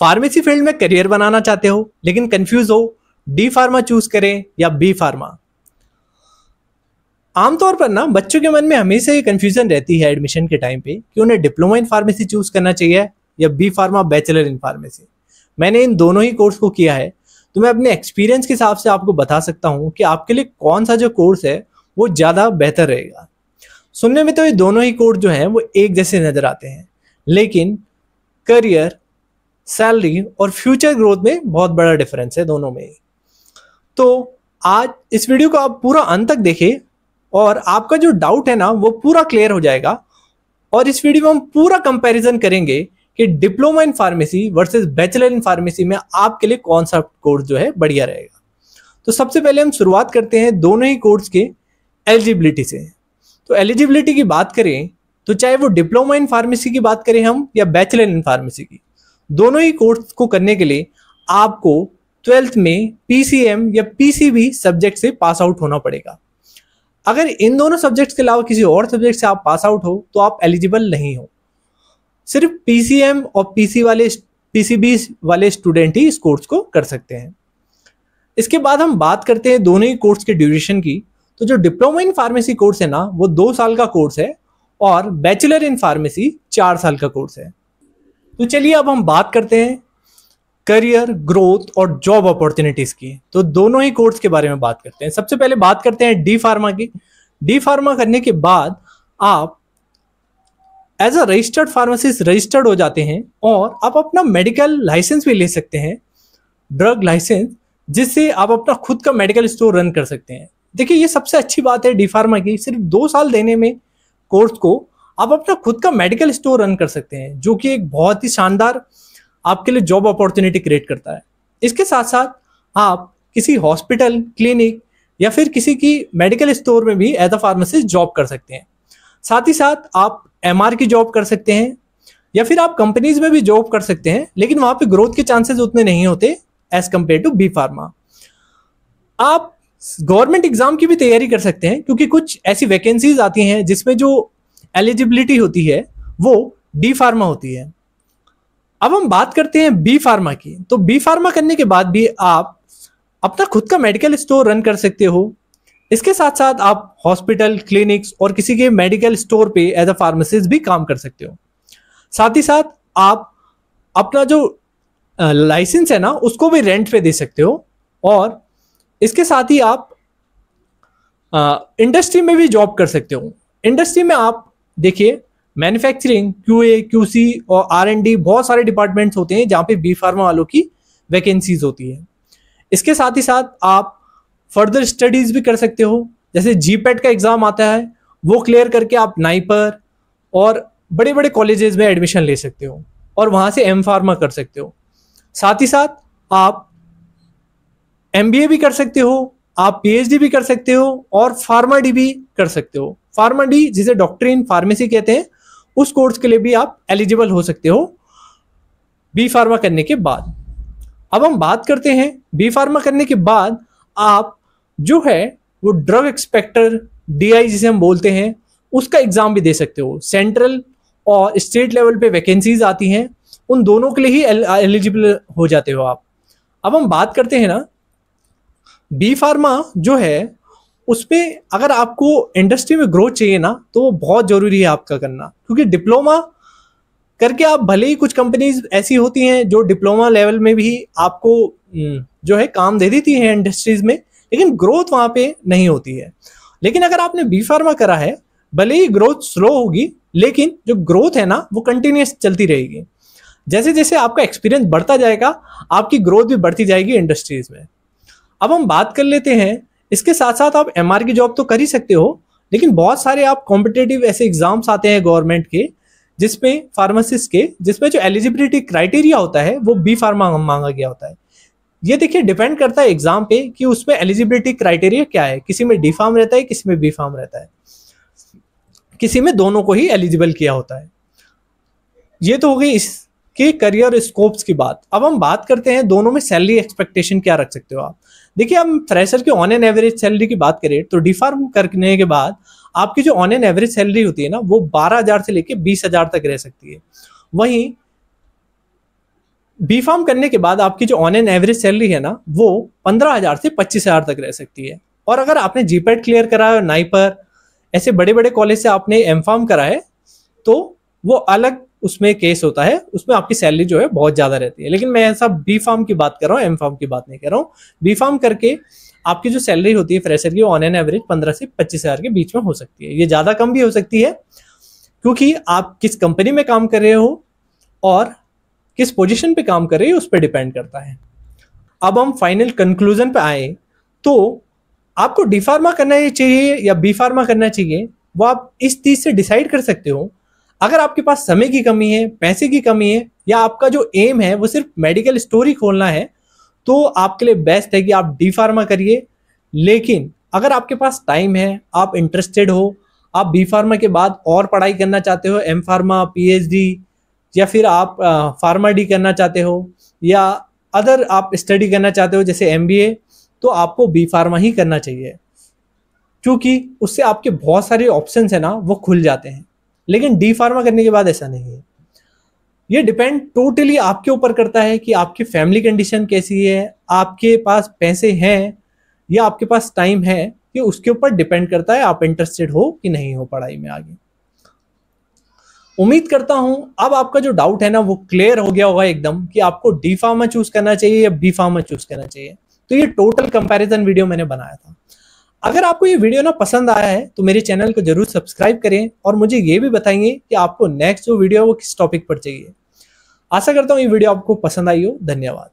Pharmacy field में career बनाना चाहते हो लेकिन कंफ्यूज हो, डी फार्मा चूज करें या बी फार्मा। आमतौर पर ना बच्चों के मन में हमेशा ये कंफ्यूजन रहती है एडमिशन के टाइम पे कि उन्हें डिप्लोमा इन फार्मेसी चूज करना चाहिए या B pharma bachelor in pharmacy. मैंने इन दोनों ही कोर्स को किया है, तो मैं अपने एक्सपीरियंस के हिसाब से आपको बता सकता हूँ कि आपके लिए कौन सा जो कोर्स है वो ज़्यादा बेहतर रहेगा। सुनने में तो ये दोनों ही कोर्स जो हैं वो एक जैसे नज़र आते हैं, लेकिन करियर, सैलरी और फ्यूचर ग्रोथ में बहुत बड़ा डिफरेंस है दोनों में। तो आज इस वीडियो को आप पूरा अंत तक देखें और आपका जो डाउट है ना वो पूरा क्लियर हो जाएगा। और इस वीडियो में हम पूरा कंपैरिजन करेंगे कि diploma in pharmacy versus bachelor in pharmacy में आपके लिए कौन सा कोर्स जो है बढ़िया रहेगा। तो सबसे पहले हम शुरुआत करते हैं दोनों ही कोर्स के एलिजिबिलिटी से। तो एलिजिबिलिटी की बात करें तो चाहे वो डिप्लोमा इन फार्मेसी की बात करें हम या बैचलर इन फार्मेसी की, दोनों ही कोर्स को करने के लिए आपको 12th में PCM या PCB सब्जेक्ट से पास आउट होना पड़ेगा। अगर इन दोनों सब्जेक्ट्स के अलावा किसी और सब्जेक्ट से आप पास आउट हो तो आप एलिजिबल नहीं हो। सिर्फ PCM और PCB वाले स्टूडेंट ही इस कोर्स को कर सकते हैं। इसके बाद हम बात करते हैं दोनों ही कोर्स के ड्यूरेशन की। तो जो डिप्लोमा इन फार्मेसी कोर्स है ना वो 2 साल का कोर्स है और बैचलर इन फार्मेसी 4 साल का कोर्स है। तो चलिए अब हम बात करते हैं करियर ग्रोथ और जॉब अपॉर्चुनिटीज की। तो दोनों ही कोर्स के बारे में बात करते हैं। सबसे पहले बात करते हैं डी फार्मा की। डी फार्मा करने के बाद आप as a registered pharmacist registered हो जाते हैं और आप अपना मेडिकल लाइसेंस भी ले सकते हैं, ड्रग लाइसेंस, जिससे आप अपना खुद का मेडिकल स्टोर रन कर सकते हैं। देखिए ये सबसे अच्छी बात है डी फार्मा की, सिर्फ 2 साल देने में कोर्स को आप अपना खुद का मेडिकल स्टोर रन कर सकते हैं, जो कि एक बहुत ही शानदार आपके लिए जॉब अपॉर्चुनिटी क्रिएट करता है। इसके साथ साथ आप किसी हॉस्पिटल, क्लिनिक या फिर किसी की मेडिकल स्टोर में भी एज अ फार्मासिस्ट जॉब कर सकते हैं। साथ ही साथ आप MR की जॉब कर सकते हैं या फिर आप कंपनीज में भी जॉब कर सकते हैं, लेकिन वहां पे ग्रोथ के चांसेस उतने नहीं होते as compare to B pharma. आप गवर्नमेंट एग्जाम की भी तैयारी कर सकते हैं क्योंकि कुछ ऐसी वैकेंसीज आती हैं जिसमें जो एलिजिबिलिटी होती है वो डी फार्मा होती है। अब हम बात करते हैं बी फार्मा की। तो बी फार्मा करने के बाद भी आप अपना खुद का मेडिकल स्टोर रन कर सकते हो। इसके साथ साथ आप हॉस्पिटल, क्लिनिक्स और किसी के मेडिकल स्टोर पे एज अ फार्मासिस्ट भी काम कर सकते हो। साथ ही साथ आप अपना जो लाइसेंस है ना उसको भी रेंट पे दे सकते हो। और इसके साथ ही आप इंडस्ट्री में भी जॉब कर सकते हो। इंडस्ट्री में आप देखिए मैन्युफैक्चरिंग, QA, QC और R&D बहुत सारे डिपार्टमेंट्स होते हैं जहाँ पे बी फार्मा वालों की वैकेंसीज होती है। इसके साथ ही साथ आप फर्दर स्टडीज भी कर सकते हो, जैसे GPAT का एग्जाम आता है वो क्लियर करके आप नाइपर और बड़े बड़े कॉलेजेस में एडमिशन ले सकते हो और वहाँ से M फार्मा कर सकते हो। साथ ही साथ आप MBA भी कर सकते हो, आप PhD भी कर सकते हो और फार्मा डी भी कर सकते हो। फार्मा डी जिसे डॉक्टर इन फार्मेसी कहते हैं, उस कोर्स के लिए भी आप एलिजिबल हो सकते हो बी फार्मा करने के बाद। अब हम बात करते हैं बी फार्मा करने के बाद आप जो है वो ड्रग इंस्पेक्टर, DI जिसे हम बोलते हैं, उसका एग्जाम भी दे सकते हो। सेंट्रल और स्टेट लेवल पे वैकेंसीज आती हैं, उन दोनों के लिए ही एलिजिबल हो जाते हो आप। अब हम बात करते हैं ना बी फार्मा जो है उसमें अगर आपको इंडस्ट्री में ग्रोथ चाहिए ना तो वो बहुत जरूरी है आपका करना, क्योंकि डिप्लोमा करके आप भले ही कुछ कंपनीज ऐसी होती हैं जो डिप्लोमा लेवल में भी आपको जो है काम दे देती है इंडस्ट्रीज में, लेकिन ग्रोथ वहां पे नहीं होती है। लेकिन अगर आपने बी फार्मा करा है, भले ही ग्रोथ स्लो होगी लेकिन जो ग्रोथ है ना वो कंटिन्यूस चलती रहेगी। जैसे जैसे आपका एक्सपीरियंस बढ़ता जाएगा आपकी ग्रोथ भी बढ़ती जाएगी इंडस्ट्रीज में। अब हम बात कर लेते हैं, इसके साथ साथ आप MR की जॉब तो कर ही सकते हो, लेकिन बहुत सारे आप कॉम्पिटेटिव ऐसे एग्जाम्स आते हैं गवर्नमेंट के जिसमें फार्मासिस्ट के, जिसमें जो एलिजिबिलिटी क्राइटेरिया होता है वो बी फार्मा मांगा गया होता है। ये देखिए डिपेंड करता है एग्जाम पे कि उसमें एलिजिबिलिटी क्राइटेरिया क्या है। किसी में डी फार्म रहता है, किसी में बी फार्म रहता है, किसी में दोनों को ही एलिजिबल किया होता है। ये तो हो गई इसके करियर स्कोप्स की बात। अब हम बात करते हैं दोनों में सैलरी एक्सपेक्टेशन क्या रख सकते हो आप। देखिए हम फ्रेशर की ऑन एन एवरेज सैलरी की बात करें तो डी फार्म करने के बाद आपकी जो ऑन एन एवरेज सैलरी होती है ना वो 12,000 से लेके 20,000 तक रह सकती है। वहीं बी फार्म करने के बाद आपकी जो ऑन एन एवरेज सैलरी है ना, वो 15,000 से 25,000 तक रह सकती है। और अगर आपने जीपैट क्लियर करा है, नाइपर ऐसे बड़े बड़े कॉलेज से आपने एम फार्म करा है, तो वो अलग उसमें केस होता है, उसमें आपकी सैलरी जो है बहुत ज्यादा रहती है। लेकिन मैं ऐसा बी फार्म की बात कर रहा हूँ, एम फार्म की बात नहीं कर रहा हूँ। बी फार्म करके आपकी जो सैलरी होती है फ्रेशर की, ऑन एन एवरेज 15 से 25,000 के बीच में हो सकती है। ये ज्यादा कम भी हो सकती है, क्योंकि आप किस कंपनी में काम कर रहे हो और किस पोजीशन पे काम कर रहे हो उस पर डिपेंड करता है। अब हम फाइनल कंक्लूजन पे आए, तो आपको डी फार्मा करना चाहिए या बी फार्मा करना चाहिए, वो आप इस चीज से डिसाइड कर सकते हो। अगर आपके पास समय की कमी है, पैसे की कमी है, या आपका जो एम है वो सिर्फ मेडिकल स्टोर ही खोलना है, तो आपके लिए बेस्ट है कि आप डी फार्मा करिए। लेकिन अगर आपके पास टाइम है, आप इंटरेस्टेड हो, आप बी फार्मा के बाद और पढ़ाई करना चाहते हो, एम फार्मा, पीएचडी, या फिर आप फार्मा डी करना चाहते हो, या अदर आप स्टडी करना चाहते हो जैसे एमबीए, तो आपको बी फार्मा ही करना चाहिए, क्योंकि उससे आपके बहुत सारे ऑप्शंस है ना वो खुल जाते हैं। लेकिन डी फार्मा करने के बाद ऐसा नहीं है। ये डिपेंड टोटली आपके ऊपर करता है कि आपकी फैमिली कंडीशन कैसी है, आपके पास पैसे हैं या आपके पास टाइम है, ये उसके ऊपर डिपेंड करता है आप इंटरेस्टेड हो कि नहीं हो पढ़ाई में आगे। उम्मीद करता हूं अब आपका जो डाउट है ना वो क्लियर हो गया होगा एकदम, कि आपको डी फार्मा चूज करना चाहिए या बी फार्मा चूज करना चाहिए। तो ये टोटल कंपैरिजन वीडियो मैंने बनाया था। अगर आपको ये वीडियो ना पसंद आया है तो मेरे चैनल को जरूर सब्सक्राइब करें, और मुझे ये भी बताइए कि आपको नेक्स्ट जो वीडियो है वो किस टॉपिक पर चाहिए। आशा करता हूँ ये वीडियो आपको पसंद आई हो। धन्यवाद।